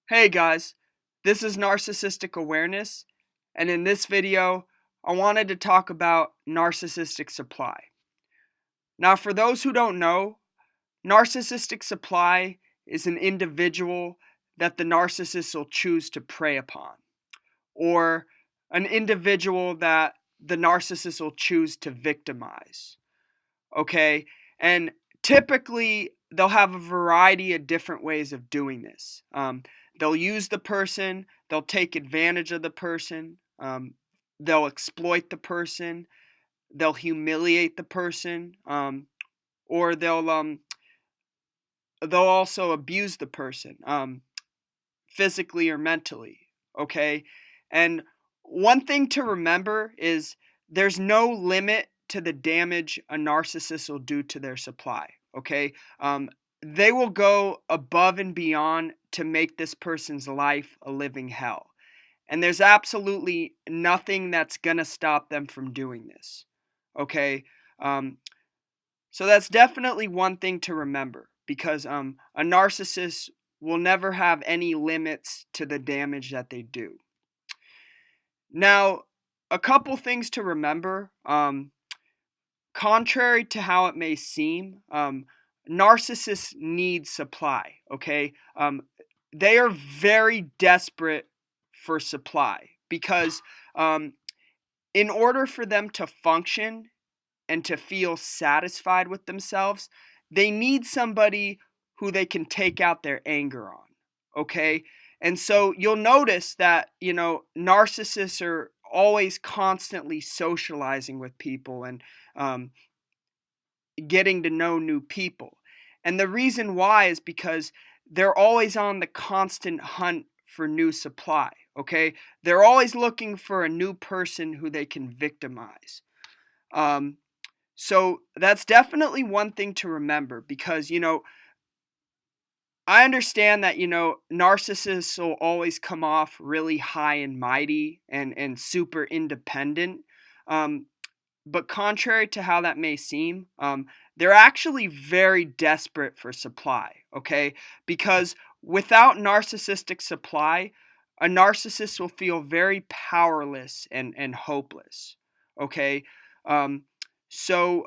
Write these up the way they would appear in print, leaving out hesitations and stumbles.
Hey guys, this is Narcissistic Awareness, and in this video, I wanted to talk about narcissistic supply. Now, for those who don't know, narcissistic supply is an individual that the narcissist will choose to prey upon, or an individual that the narcissist will choose to victimize. Okay? And typically, they'll have a variety of different ways of doing this. They'll use the person, they'll take advantage of the person, they'll exploit the person, they'll humiliate the person, or they'll also abuse the person, physically or mentally. Okay, and one thing to remember is there's no limit to the damage a narcissist will do to their supply. Okay, they will go above and beyond to make this person's life a living hell. And there's absolutely nothing that's going to stop them from doing this. Okay? Um, so that's definitely one thing to remember because a narcissist will never have any limits to the damage that they do. Now, a couple things to remember. Contrary to how it may seem, narcissists need supply. Okay? They are very desperate for supply because in order for them to function and to feel satisfied with themselves, they need somebody who they can take out their anger on. Okay? And so you'll notice that, narcissists are always constantly socializing with people and getting to know new people. And the reason why is because they're always on the constant hunt for new supply. Okay? They're always looking for a new person who they can victimize. So that's definitely one thing to remember because, I understand that, narcissists will always come off really high and mighty and super independent. But contrary to how that may seem, they're actually very desperate for supply, okay? Because without narcissistic supply, a narcissist will feel very powerless and hopeless, okay? Um, so,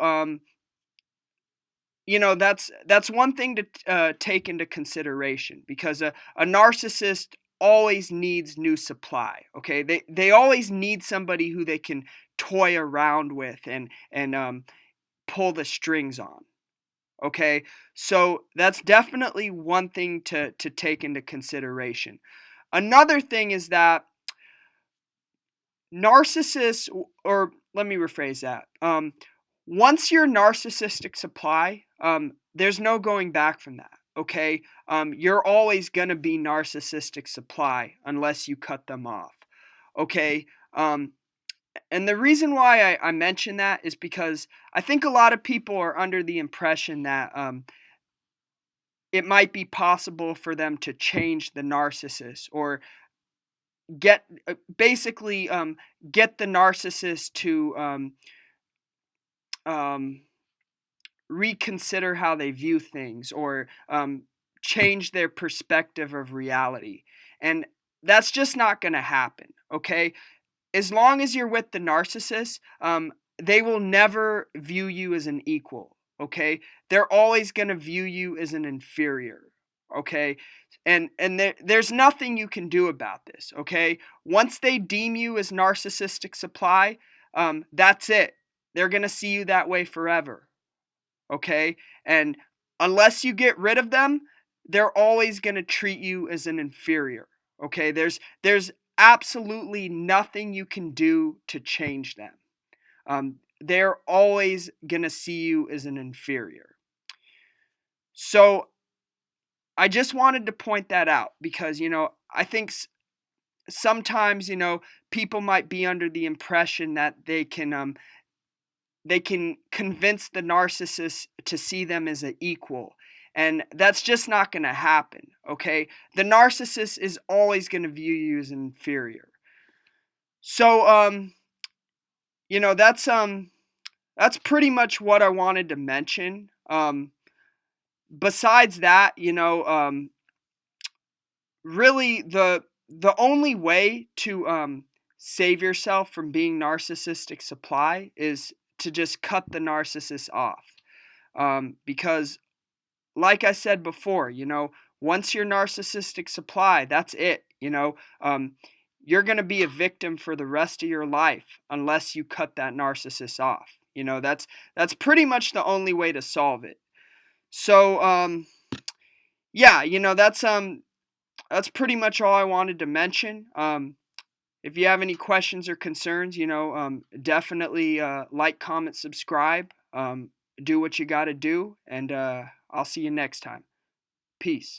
that's one thing to take into consideration because a narcissist always needs new supply. Okay, they always need somebody who they can toy around with and pull the strings on. Okay, so that's definitely one thing to take into consideration. Another thing is that narcissists, or let me rephrase that. Once you're narcissistic supply, there's no going back from that. Okay, you're always gonna be narcissistic supply unless you cut them off. Okay, and the reason why I mention that is because I think a lot of people are under the impression that it might be possible for them to change the narcissist or get basically get the narcissist to um, reconsider how they view things or change their perspective of reality. And that's just not going to happen, okay? As long as you're with the narcissist, they will never view you as an equal, okay? They're always going to view you as an inferior, okay? And there's nothing you can do about this, okay? Once they deem you as narcissistic supply, that's it. They're going to see you that way forever, okay? And unless you get rid of them, they're always going to treat you as an inferior, okay? There's absolutely nothing you can do to change them. They're always going to see you as an inferior. So I just wanted to point that out because, I think sometimes, people might be under the impression that they can convince the narcissist to see them as an equal. And that's just not going to happen, okay? The narcissist is always going to view you as inferior. So, that's pretty much what I wanted to mention. Besides that, really the only way to save yourself from being narcissistic supply is to just cut the narcissist off. Because like I said before, once you're narcissistic supply, that's it. You're going to be a victim for the rest of your life unless you cut that narcissist off. That's pretty much the only way to solve it. So yeah, that's pretty much all I wanted to mention. If you have any questions or concerns, definitely like, comment, subscribe. Do what you got to do, and I'll see you next time. Peace.